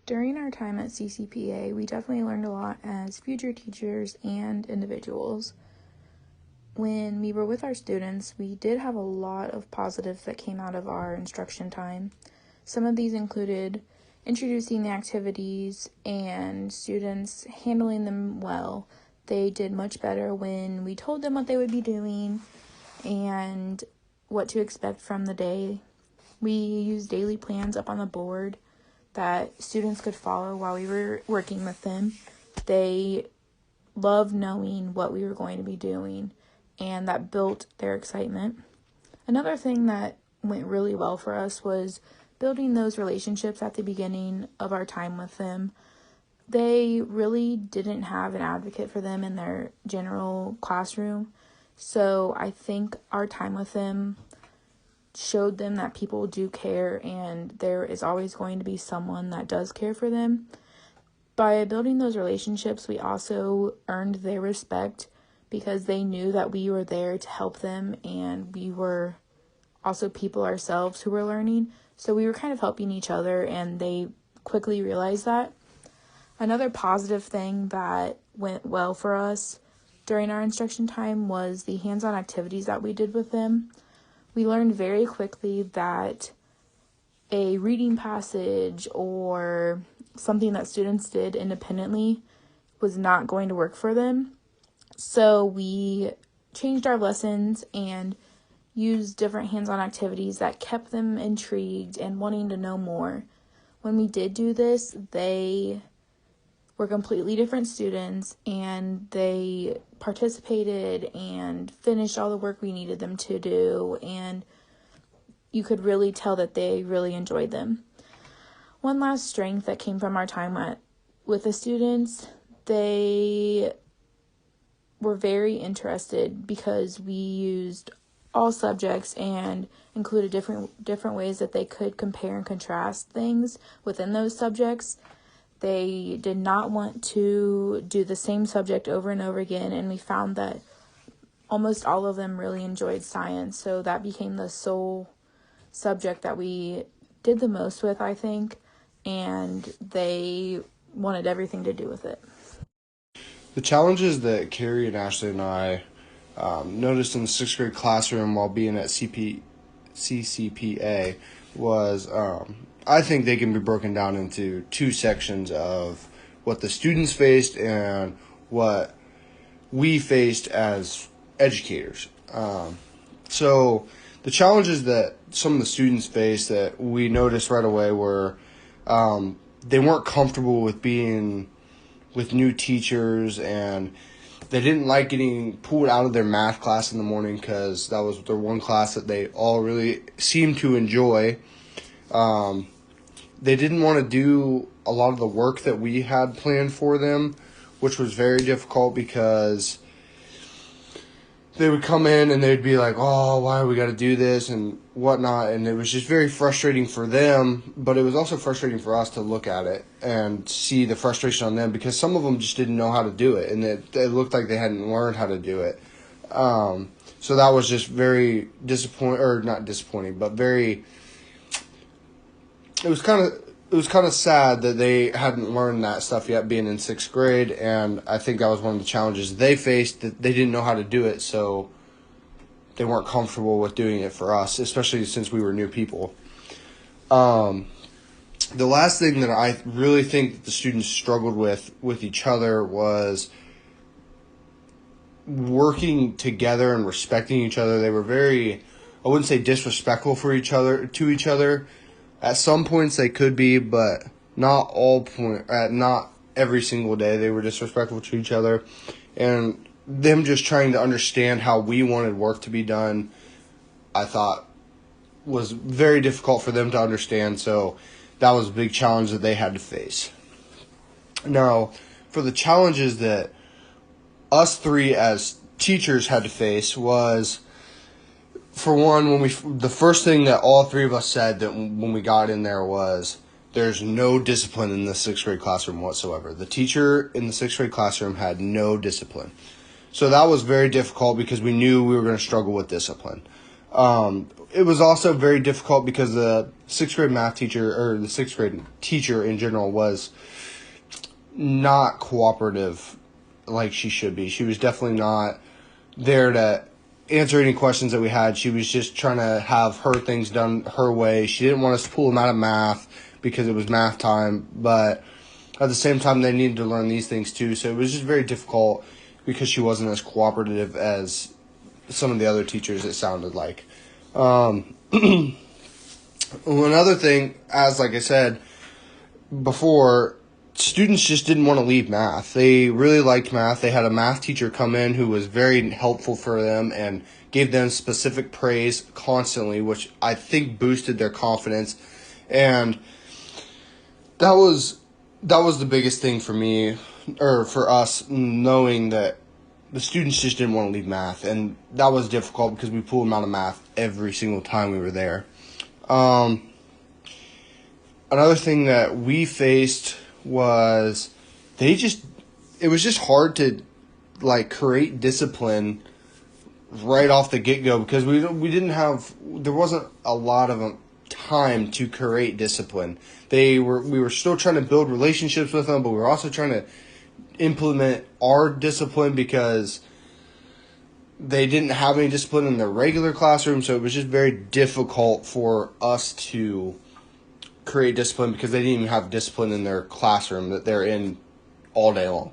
During our time at CCPA, we definitely learned a lot as future teachers and individuals. When we were with our students, we did have a lot of positives that came out of our instruction time. Some of these included introducing the activities and students handling them well. They did much better when we told them what they would be doing and what to expect from the day. We used daily plans up on the board that students could follow while we were working with them. They loved knowing what we were going to be doing, and that built their excitement. Another thing that went really well for us was building those relationships at the beginning of our time with them. They really didn't have an advocate for them in their general classroom, so I think our time with them showed them that people do care and there is always going to be someone that does care for them. By building those relationships, we also earned their respect because they knew that we were there to help them, and we were also people ourselves who were learning. So we were kind of helping each other, and they quickly realized that. Another positive thing that went well for us during our instruction time was the hands-on activities that we did with them. We learned very quickly that a reading passage or something that students did independently was not going to work for them. So we changed our lessons and used different hands-on activities that kept them intrigued and wanting to know more. When we did do this, they were completely different students, and they participated and finished all the work we needed them to do, and you could really tell that they really enjoyed them. One last strength that came from our time with the students, they were very interested because we used all subjects and included different ways that they could compare and contrast things within those subjects. They did not want to do the same subject over and over again, and we found that almost all of them really enjoyed science, so that became the sole subject that we did the most with, I think, and they wanted everything to do with it. The challenges that Carrie and Ashley and I noticed in the 6th grade classroom while being at CCPA was I think they can be broken down into two sections of what the students faced and what we faced as educators. So the challenges that some of the students faced that we noticed right away were they weren't comfortable with being with new teachers, and they didn't like getting pulled out of their math class in the morning because that was their one class that they all really seemed to enjoy. They didn't want to do a lot of the work that we had planned for them, which was very difficult because they would come in and they'd be like, oh, why do we got to do this and whatnot, and it was just very frustrating for them, but it was also frustrating for us to look at it and see the frustration on them because some of them just didn't know how to do it, and it looked like they hadn't learned how to do it. So that was just very disappointing, but very... It was kind of sad that they hadn't learned that stuff yet, being in 6th grade, and I think that was one of the challenges they faced, that they didn't know how to do it, so they weren't comfortable with doing it for us, especially since we were new people. The last thing that I really think that the students struggled with each other was working together and respecting each other. They were very, I wouldn't say disrespectful to each other. At some points they could be, but not every single day they were disrespectful to each other. And them just trying to understand how we wanted work to be done, I thought was very difficult for them to understand. So that was a big challenge that they had to face. Now, for the challenges that us three as teachers had to face was, for one, the first thing that all three of us said that when we got in there was, there's no discipline in the 6th grade classroom whatsoever. The teacher in the 6th grade classroom had no discipline. So that was very difficult because we knew we were going to struggle with discipline. It was also very difficult because the sixth grade math teacher, or the sixth grade teacher in general, was not cooperative like she should be. She was definitely not there to answer any questions that we had. She was just trying to have her things done her way. She didn't want us to pull them out of math because it was math time, but at the same time they needed to learn these things too. So it was just very difficult because she wasn't as cooperative as some of the other teachers, it sounded like. Another thing, as like I said before, students just didn't want to leave math. They really liked math. They had a math teacher come in who was very helpful for them and gave them specific praise constantly, which I think boosted their confidence. And that was the biggest thing for me, or for us, knowing that the students just didn't want to leave math, and that was difficult because we pulled them out of math every single time we were there. Another thing that we faced was it was just hard to like create discipline right off the get-go because there wasn't a lot of time to create discipline. We were still trying to build relationships with them, but we were also trying to implement our discipline because they didn't have any discipline in their regular classroom, so it was just very difficult for us to create discipline because they didn't even have discipline in their classroom that they're in all day long.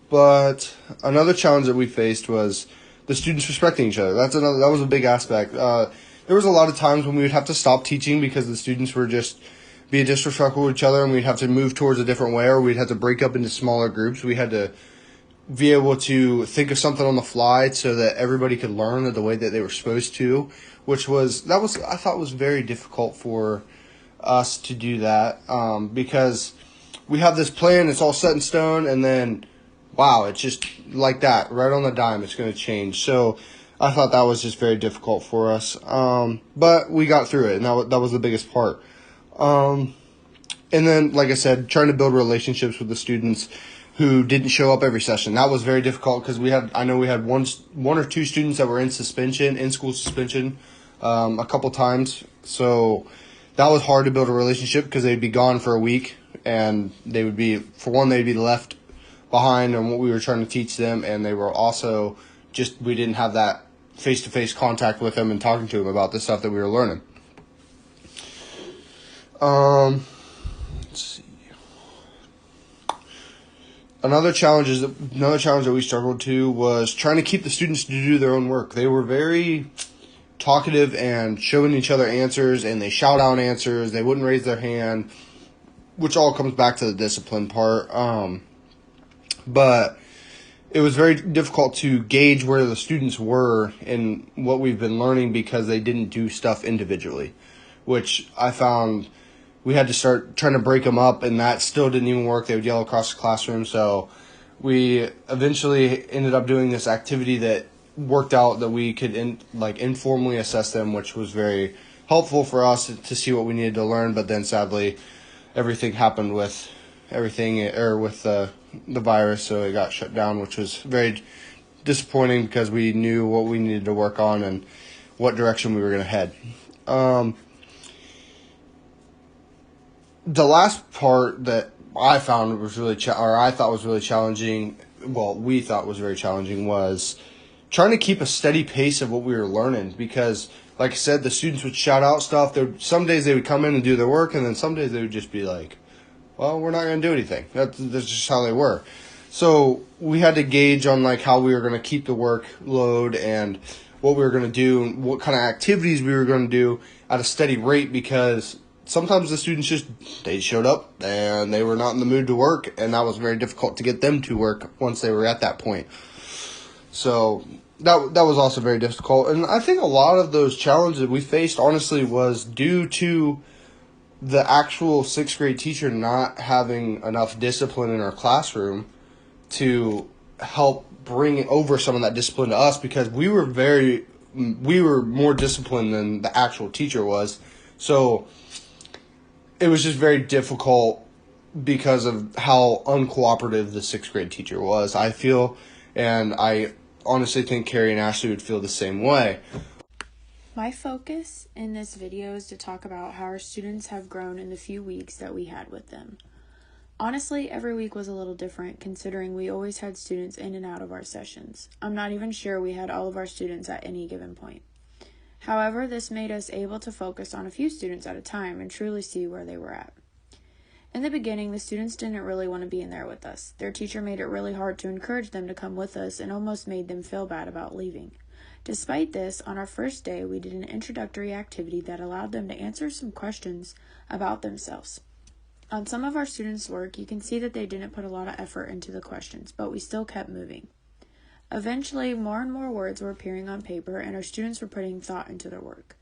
But another challenge that we faced was the students respecting each other. That was a big aspect. There was a lot of times when we would have to stop teaching because the students were just being disrespectful to each other, and we'd have to move towards a different way, or we'd have to break up into smaller groups. We had to be able to think of something on the fly so that everybody could learn the way that they were supposed to, I thought was very difficult for us to do that, because we have this plan, it's all set in stone, and then, wow, it's just like that, right on the dime, it's going to change. So I thought that was just very difficult for us, but we got through it, and that was the biggest part. And then, like I said, trying to build relationships with the students who didn't show up every session. That was very difficult because I know we had one or two students that were in school suspension, a couple times. So that was hard to build a relationship because they'd be gone for a week, and they'd be left behind on what we were trying to teach them, and they were also we didn't have that face-to-face contact with them and talking to them about the stuff that we were learning. Let's see. Another challenge that we struggled to was trying to keep the students to do their own work. They were very talkative and showing each other answers, and they shout out answers. They wouldn't raise their hand, which all comes back to the discipline part. But it was very difficult to gauge where the students were in what we've been learning because they didn't do stuff individually, which I found we had to start trying to break them up, and that still didn't even work. They would yell across the classroom. So we eventually ended up doing this activity that worked out that we could informally assess them, which was very helpful for us to see what we needed to learn. But then sadly, everything happened with the virus, so it got shut down, which was very disappointing because we knew what we needed to work on and what direction we were going to head. The last part that I found was I thought was really challenging, we thought was very challenging, was trying to keep a steady pace of what we were learning because, like I said, the students would shout out stuff. Some days they would come in and do their work, and then some days they would just be like, well, we're not going to do anything. That's just how they were. So we had to gauge on how we were going to keep the workload and what we were going to do and what kind of activities we were going to do at a steady rate because sometimes the students they showed up and they were not in the mood to work, and that was very difficult to get them to work once they were at that point. So that was also very difficult. And I think a lot of those challenges we faced, honestly, was due to the actual sixth grade teacher not having enough discipline in our classroom to help bring over some of that discipline to us because we were more disciplined than the actual teacher was. So it was just very difficult because of how uncooperative the sixth grade teacher was, I feel. And I honestly think Carrie and Ashley would feel the same way. My focus in this video is to talk about how our students have grown in the few weeks that we had with them. Honestly, every week was a little different considering we always had students in and out of our sessions. I'm not even sure we had all of our students at any given point. However, this made us able to focus on a few students at a time and truly see where they were at. In the beginning, the students didn't really want to be in there with us. Their teacher made it really hard to encourage them to come with us and almost made them feel bad about leaving. Despite this, on our first day, we did an introductory activity that allowed them to answer some questions about themselves. On some of our students' work, you can see that they didn't put a lot of effort into the questions, but we still kept moving. Eventually, more and more words were appearing on paper, and our students were putting thought into their work.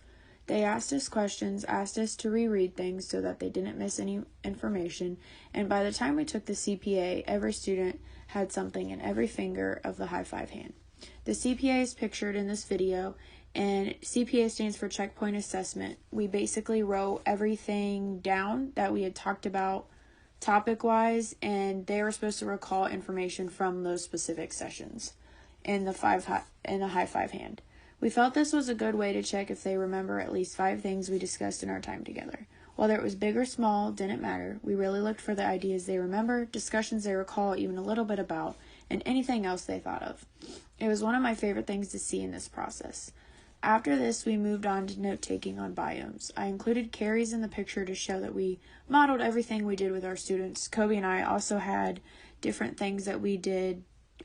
They asked us questions, asked us to reread things so that they didn't miss any information, and by the time we took the CPA, every student had something in every finger of the high five hand. The CPA is pictured in this video, and CPA stands for Checkpoint Assessment. We basically wrote everything down that we had talked about topic-wise, and they were supposed to recall information from those specific sessions in the high five hand. We felt this was a good way to check if they remember at least 5 things we discussed in our time together. Whether it was big or small didn't matter. We really looked for the ideas they remember, discussions they recall even a little bit about, and anything else they thought of. It was one of my favorite things to see in this process. After this, we moved on to note-taking on biomes. I included Carrie's in the picture to show that we modeled everything we did with our students. Kobe and I also had different things that we did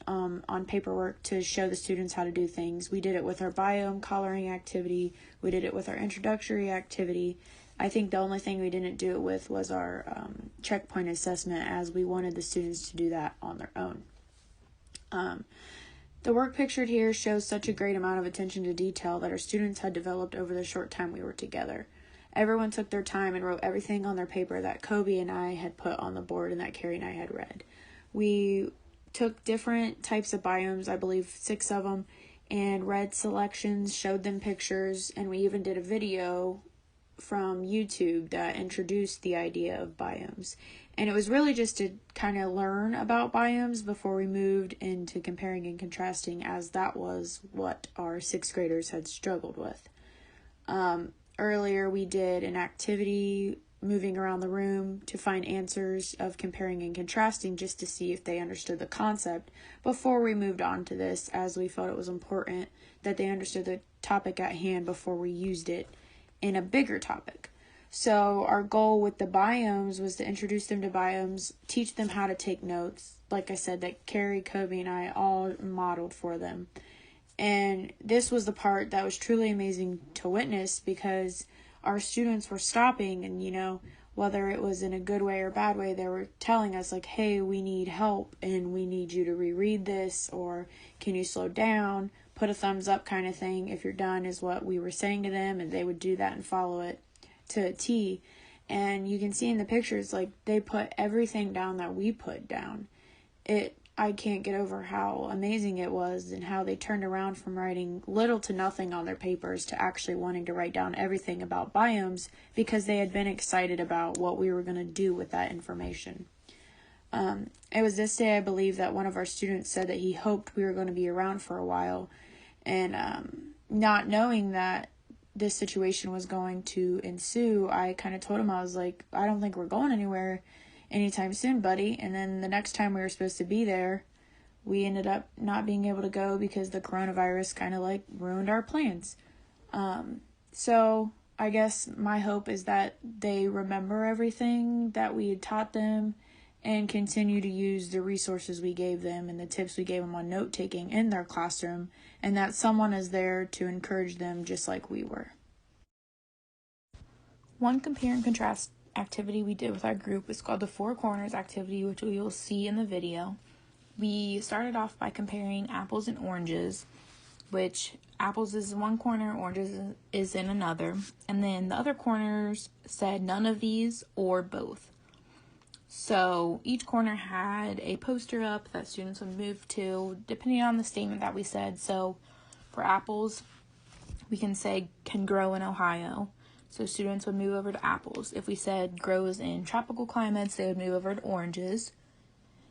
on paperwork to show the students how to do things. We did it with our biome coloring activity. We did it with our introductory activity. I think the only thing we didn't do it with was our checkpoint assessment, as we wanted the students to do that on their own. The work pictured here shows such a great amount of attention to detail that our students had developed over the short time we were together. Everyone took their time and wrote everything on their paper that Kobe and I had put on the board and that Carrie and I had read. We took different types of biomes, I believe 6 of them, and read selections, showed them pictures, and we even did a video from YouTube that introduced the idea of biomes. And it was really just to kind of learn about biomes before we moved into comparing and contrasting, as that was what our 6th graders had struggled with. Earlier, we did an activity moving around the room to find answers of comparing and contrasting, just to see if they understood the concept before we moved on to this, as we felt it was important that they understood the topic at hand before we used it in a bigger topic. So our goal with the biomes was to introduce them to biomes, teach them how to take notes, like I said, that Carrie, Kobe, and I all modeled for them. And this was the part that was truly amazing to witness, because our students were stopping and, whether it was in a good way or bad way, they were telling us like, hey, we need help and we need you to reread this, or can you slow down, put a thumbs up kind of thing if you're done, is what we were saying to them, and they would do that and follow it to a T. And you can see in the pictures, like, they put everything down that we put down. I can't get over how amazing it was and how they turned around from writing little to nothing on their papers to actually wanting to write down everything about biomes, because they had been excited about what we were going to do with that information. It was this day, I believe, that one of our students said that he hoped we were going to be around for a while, and not knowing that this situation was going to ensue, I kind of told him, I was like, I don't think we're going anywhere anytime soon, buddy. And then the next time we were supposed to be there, we ended up not being able to go because the coronavirus kind of ruined our plans. So I guess my hope is that they remember everything that we had taught them and continue to use the resources we gave them and the tips we gave them on note-taking in their classroom, and that someone is there to encourage them just like we were. One compare and contrast activity we did with our group is called the Four Corners activity, which we will see in the video. We started off by comparing apples and oranges, which apples is in one corner, oranges is in another, and then the other corners said none of these or both. So each corner had a poster up that students would move to depending on the statement that we said. So for apples, we can say can grow in Ohio. So students would move over to apples. If we said grows in tropical climates, they would move over to oranges.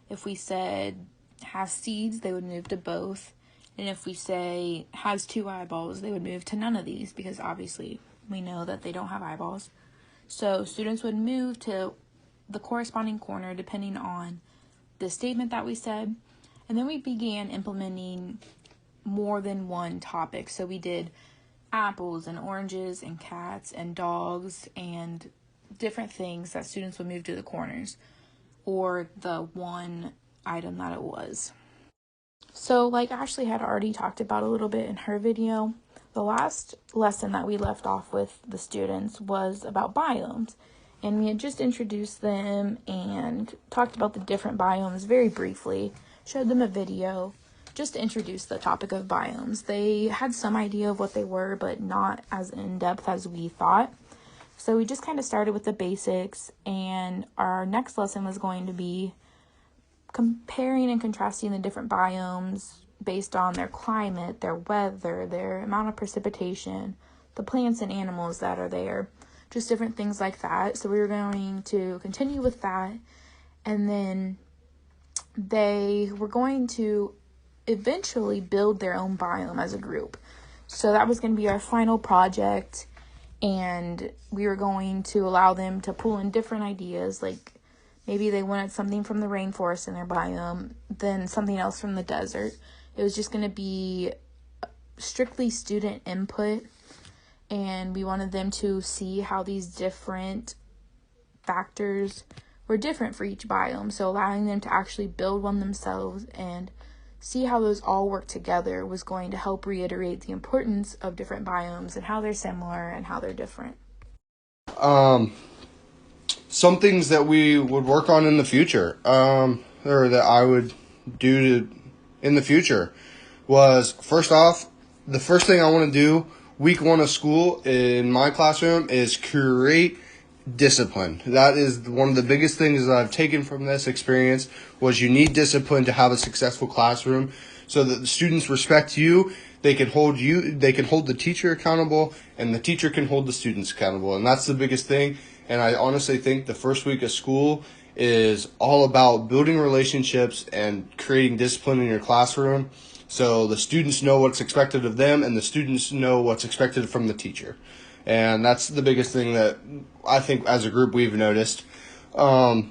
If we said has seeds, they would move to both. And if we say has 2 eyeballs, they would move to none of these because obviously we know that they don't have eyeballs. So students would move to the corresponding corner depending on the statement that we said. And then we began implementing more than one topic. So we did apples and oranges and cats and dogs and different things that students would move to the corners or the one item that it was. So like Ashley had already talked about a little bit in her video, the last lesson that we left off with the students was about biomes. And we had just introduced them and talked about the different biomes very briefly, showed them a video, just to introduce the topic of biomes. They had some idea of what they were, but not as in-depth as we thought. So we just kind of started with the basics, and our next lesson was going to be comparing and contrasting the different biomes based on their climate, their weather, their amount of precipitation, the plants and animals that are there, just different things like that. So we were going to continue with that, and then they were going to eventually build their own biome as a group. So that was going to be our final project, and we were going to allow them to pull in different ideas, like maybe they wanted something from the rainforest in their biome, then something else from the desert. It was just going to be strictly student input, and we wanted them to see how these different factors were different for each biome. So allowing them to actually build one themselves and see how those all work together was going to help reiterate the importance of different biomes and how they're similar and how they're different. Some things that we would work on in the future, or that I would do in the future, was first off, the first thing I want to do week 1 of school in my classroom is create discipline. That is one of the biggest things that I've taken from this experience, was you need discipline to have a successful classroom so that the students respect you. They can hold the teacher accountable, and the teacher can hold the students accountable. And that's the biggest thing. And I honestly think the first week of school is all about building relationships and creating discipline in your classroom so the students know what's expected of them and the students know what's expected from the teacher. And that's the biggest thing that I think as a group we've noticed. Like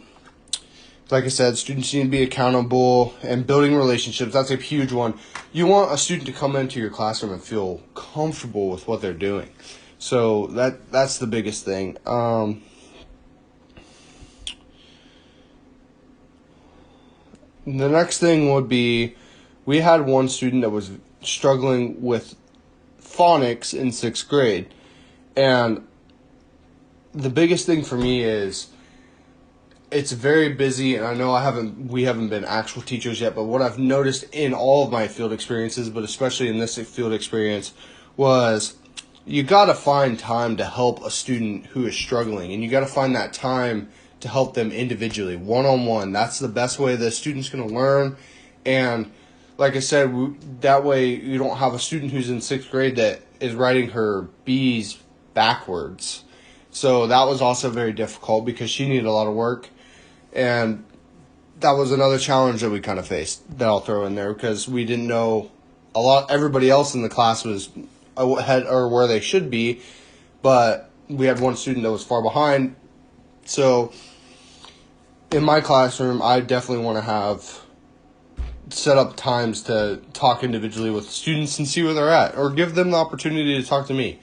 I said, students need to be accountable, and building relationships, that's a huge one. You want a student to come into your classroom and feel comfortable with what they're doing. So that's the biggest thing. The next thing would be, we had one student that was struggling with phonics in 6th grade. And the biggest thing for me is, it's very busy, and I know we haven't been actual teachers yet, but what I've noticed in all of my field experiences, but especially in this field experience, was you got to find time to help a student who is struggling, and you got to find that time to help them individually, one-on-one. That's the best way the student's going to learn. And like I said, that way you don't have a student who's in 6th grade that is writing her B's backwards. So that was also very difficult because she needed a lot of work. And that was another challenge that we kind of faced that I'll throw in there, because we didn't know everybody else in the class was ahead or where they should be, but we had one student that was far behind. So in my classroom, I definitely want to have set up times to talk individually with students and see where they're at, or give them the opportunity to talk to me.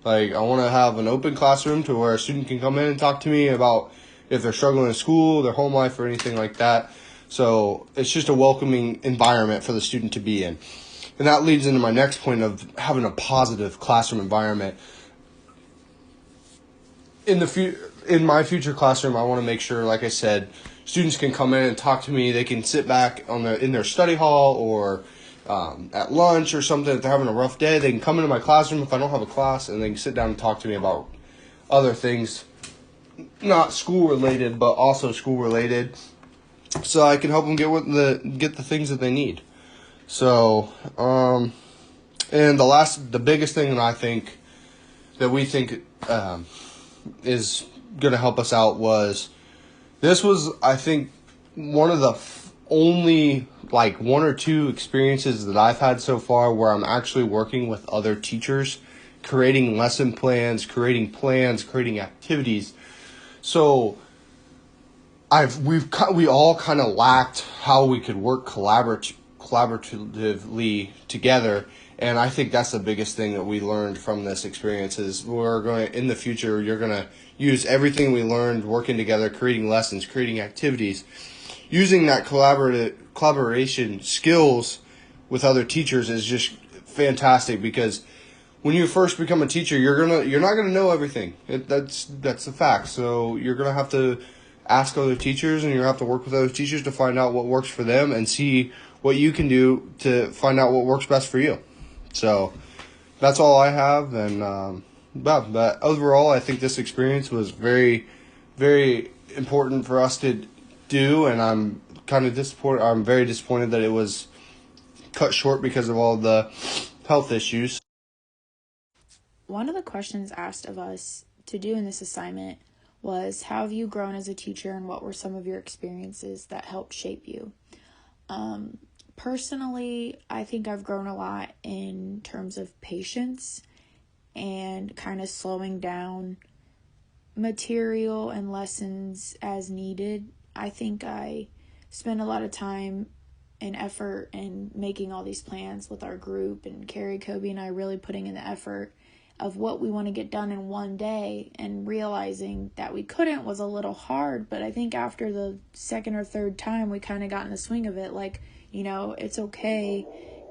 Like, I want to have an open classroom to where a student can come in and talk to me about if they're struggling in school, their home life, or anything like that. So it's just a welcoming environment for the student to be in. And that leads into my next point of having a positive classroom environment. In my future classroom, I want to make sure, like I said, students can come in and talk to me. They can sit back in their study hall or at lunch or something. If they're having a rough day, they can come into my classroom if I don't have a class, and they can sit down and talk to me about other things, not school related, but also school related, so I can help them get the things that they need. So, and the biggest thing that I think that we think is going to help us out was, this was, I think, one of the only like one or two experiences that I've had so far where I'm actually working with other teachers, creating lesson plans, creating activities. So we all kind of lacked how we could work collaboratively together, and I think that's the biggest thing that we learned from this experience is we're going in the future. You're going to use everything we learned working together, creating lessons, creating activities, using that collaboration skills with other teachers is just fantastic because when you first become a teacher, you're not gonna know everything. That's a fact. So you're gonna have to ask other teachers, and you have to work with other teachers to find out what works for them, and see what you can do to find out what works best for you. So that's all I have, and but overall, I think this experience was very, very important for us to do, and I'm kind of disappointed. I'm very disappointed that it was cut short because of all the health issues. One of the questions asked of us to do in this assignment was, how have you grown as a teacher and what were some of your experiences that helped shape you? Personally, I think I've grown a lot in terms of patience and kind of slowing down material and lessons as needed. I think I spend a lot of time and effort in making all these plans with our group, and Carrie, Kobe, and I really putting in the effort of what we want to get done in one day, and realizing that we couldn't was a little hard. But I think after the second or third time, we kind of got in the swing of it. Like, it's okay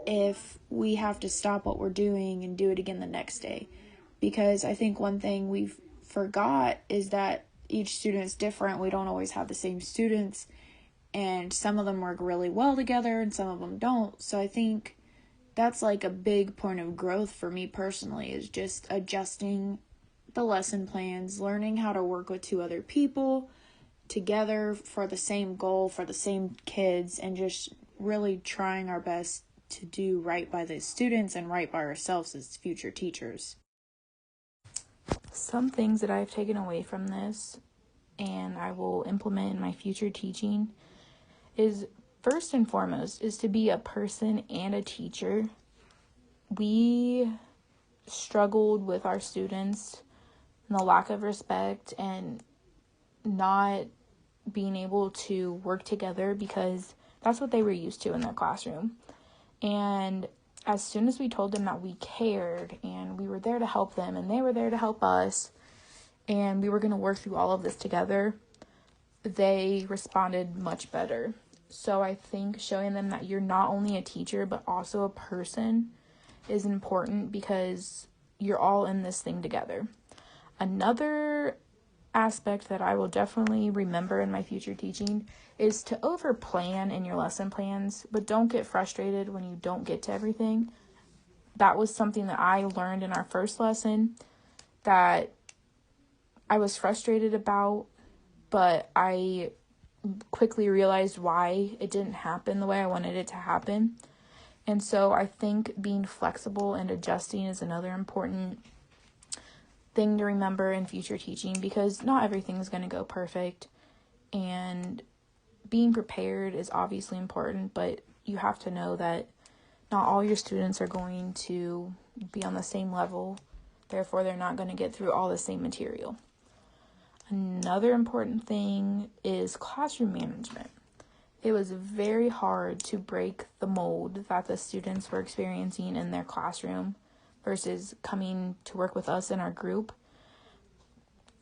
if we have to stop what we're doing and do it again the next day. Because I think one thing we've forgot is that each student is different. We don't always have the same students, and some of them work really well together and some of them don't. So I think that's like a big point of growth for me personally, is just adjusting the lesson plans, learning how to work with two other people together for the same goal, for the same kids, and just really trying our best to do right by the students and right by ourselves as future teachers. Some things that I've taken away from this and I will implement in my future teaching is, first and foremost, is to be a person and a teacher. We struggled with our students and the lack of respect and not being able to work together because that's what they were used to in their classroom. And as soon as we told them that we cared and we were there to help them and they were there to help us and we were going to work through all of this together, they responded much better. So I think showing them that you're not only a teacher but also a person is important because you're all in this thing together. Another aspect that I will definitely remember in my future teaching is to over-plan in your lesson plans, but don't get frustrated when you don't get to everything. That was something that I learned in our first lesson that I was frustrated about, but I quickly realized why it didn't happen the way I wanted it to happen. And so I think being flexible and adjusting is another important thing to remember in future teaching, because not everything is going to go perfect, and being prepared is obviously important, but you have to know that not all your students are going to be on the same level, therefore they're not going to get through all the same material. Another important thing is classroom management. It was very hard to break the mold that the students were experiencing in their classroom versus coming to work with us in our group.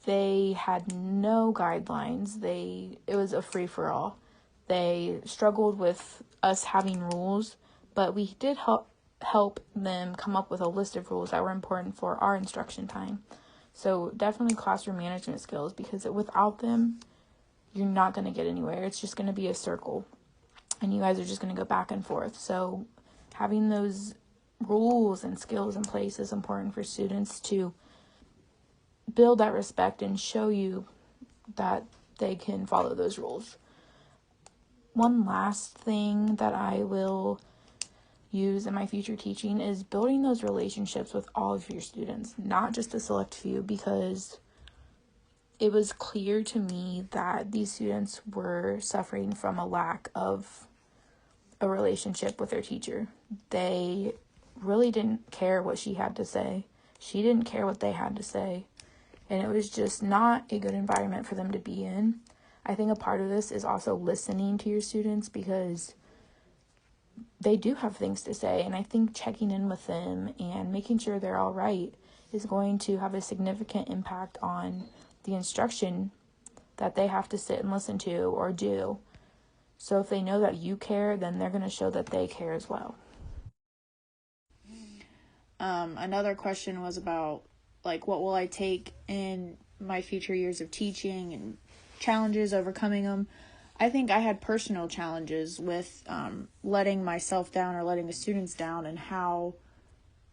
They had no guidelines. It was a free-for-all. They struggled with us having rules, but we did help them come up with a list of rules that were important for our instruction time. So definitely classroom management skills, because without them, you're not going to get anywhere. It's just going to be a circle, and you guys are just going to go back and forth. So having those rules and skills in place is important for students to build that respect and show you that they can follow those rules. One last thing that I will use in my future teaching is building those relationships with all of your students, not just a select few, because it was clear to me that these students were suffering from a lack of a relationship with their teacher. They really didn't care what she had to say. She didn't care what they had to say. And it was just not a good environment for them to be in. I think a part of this is also listening to your students, because they do have things to say. And I think checking in with them and making sure they're all right is going to have a significant impact on the instruction that they have to sit and listen to or do. So if they know that you care, then they're going to show that they care as well. Another question was about, like, what will I take in my future years of teaching and challenges, overcoming them. I think I had personal challenges with letting myself down or letting the students down, and how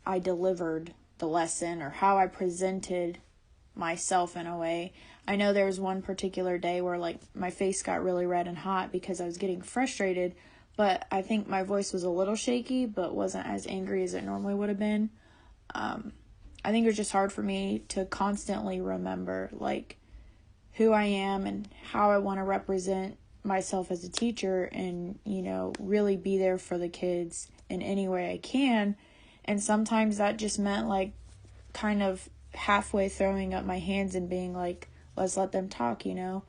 I delivered the lesson or how I presented myself in a way. I know there was one particular day where, like, my face got really red and hot because I was getting frustrated, but I think my voice was a little shaky, but wasn't as angry as it normally would have been. I think it was just hard for me to constantly remember, like, who I am and how I want to represent myself as a teacher, and, you know, really be there for the kids in any way I can. And sometimes that just meant, like, kind of halfway throwing up my hands and being like, let's let them talk, you know,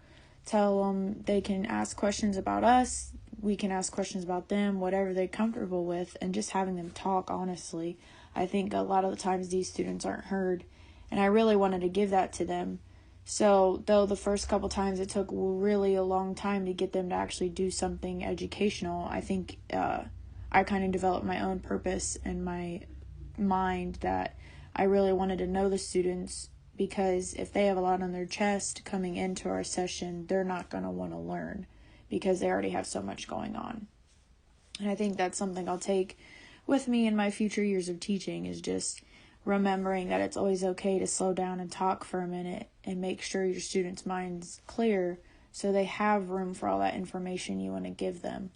tell them they can ask questions about us, we can ask questions about them, whatever they're comfortable with, and just having them talk honestly. I think a lot of the times these students aren't heard, and I really wanted to give that to them. So though the first couple times it took really a long time to get them to actually do something educational, I think I kind of developed my own purpose in my mind that I really wanted to know the students, because if they have a lot on their chest coming into our session, they're not going to want to learn because they already have so much going on. And I think that's something I'll take with me in my future years of teaching, is just remembering that it's always okay to slow down and talk for a minute and make sure your students' mind's clear so they have room for all that information you want to give them.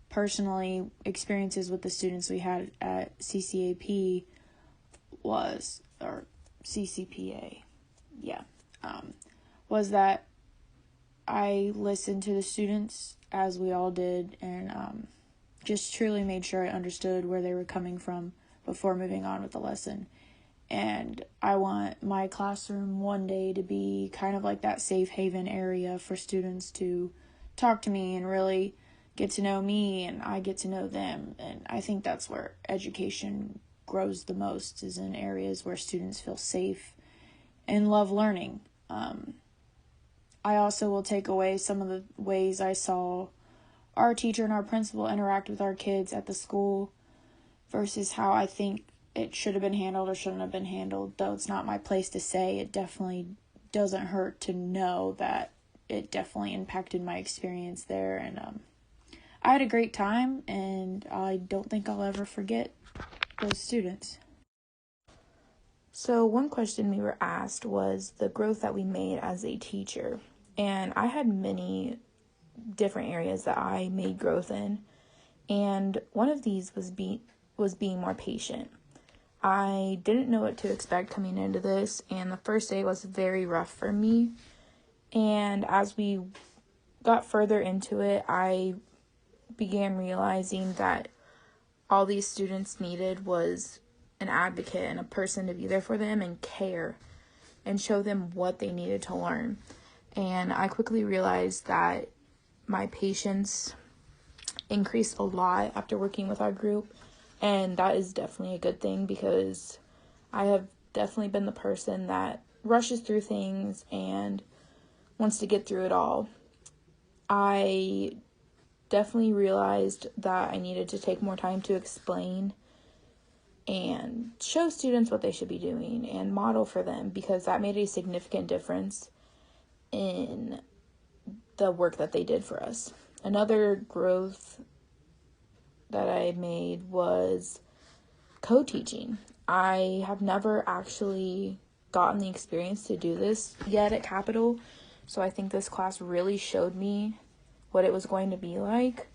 Personally, experiences with the students we had at CCAP was that I listened to the students, as we all did, and just truly made sure I understood where they were coming from before moving on with the lesson. And I want my classroom one day to be kind of like that safe haven area for students to talk to me and really get to know me, and I get to know them. And I think that's where education grows the most, is in areas where students feel safe and love learning. I also will take away some of the ways I saw our teacher and our principal interact with our kids at the school versus how I think it should have been handled or shouldn't have been handled. Though it's not my place to say, it definitely doesn't hurt to know that it definitely impacted my experience there. And I had a great time, and I don't think I'll ever forget those students. So one question we were asked was the growth that we made as a teacher. And I had many different areas that I made growth in. And one of these was being more patient. I didn't know what to expect coming into this, and the first day was very rough for me. And as we got further into it, I began realizing that all these students needed was an advocate and a person to be there for them and care and show them what they needed to learn. And I quickly realized that my patience increased a lot after working with our group, and that is definitely a good thing, because I have definitely been the person that rushes through things and wants to get through it all. I definitely realized that I needed to take more time to explain and show students what they should be doing and model for them, because that made a significant difference in the work that they did for us. Another growth that I made was co-teaching. I have never actually gotten the experience to do this yet at Capital, so I think this class really showed me what it was going to be like.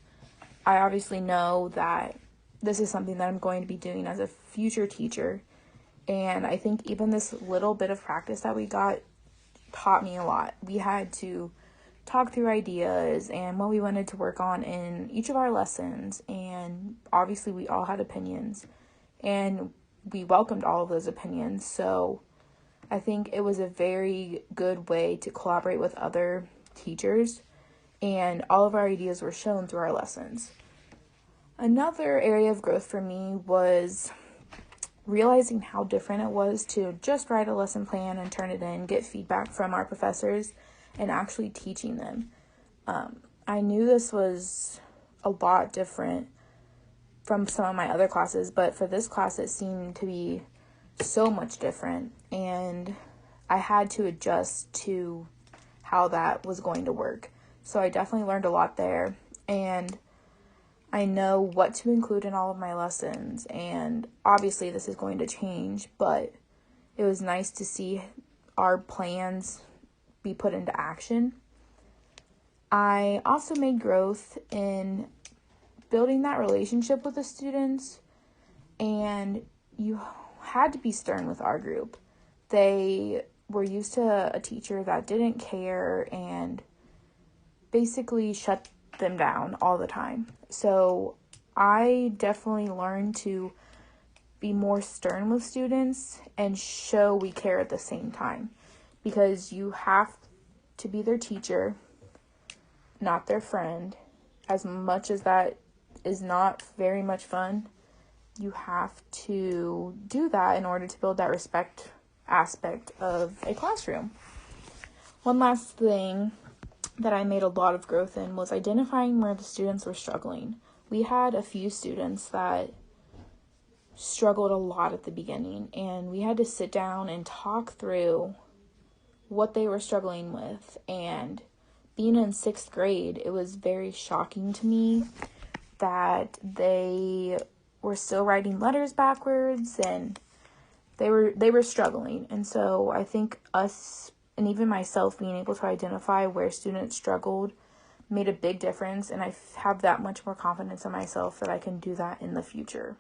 I obviously know that this is something that I'm going to be doing as a future teacher, and I think even this little bit of practice that we got taught me a lot. We had to talk through ideas and what we wanted to work on in each of our lessons. And obviously we all had opinions, and we welcomed all of those opinions. So I think it was a very good way to collaborate with other teachers, and all of our ideas were shown through our lessons. Another area of growth for me was realizing how different it was to just write a lesson plan and turn it in, get feedback from our professors, and actually teaching them. I knew this was a lot different from some of my other classes, but for this class it seemed to be so much different, and I had to adjust to how that was going to work. So I definitely learned a lot there, and I know what to include in all of my lessons, and obviously this is going to change, but it was nice to see our plans be put into action. I also made growth in building that relationship with the students, and you had to be stern with our group. They were used to a teacher that didn't care and basically shut them down all the time. So I definitely learned to be more stern with students and show we care at the same time, because you have to be their teacher, not their friend. As much as that is not very much fun, you have to do that in order to build that respect aspect of a classroom. One last thing that I made a lot of growth in was identifying where the students were struggling. We had a few students that struggled a lot at the beginning, and we had to sit down and talk through what they were struggling with. And being in 6th grade, it was very shocking to me that they were still writing letters backwards, and they were struggling. And so I think us, and even myself, being able to identify where students struggled made a big difference, and I have that much more confidence in myself that I can do that in the future.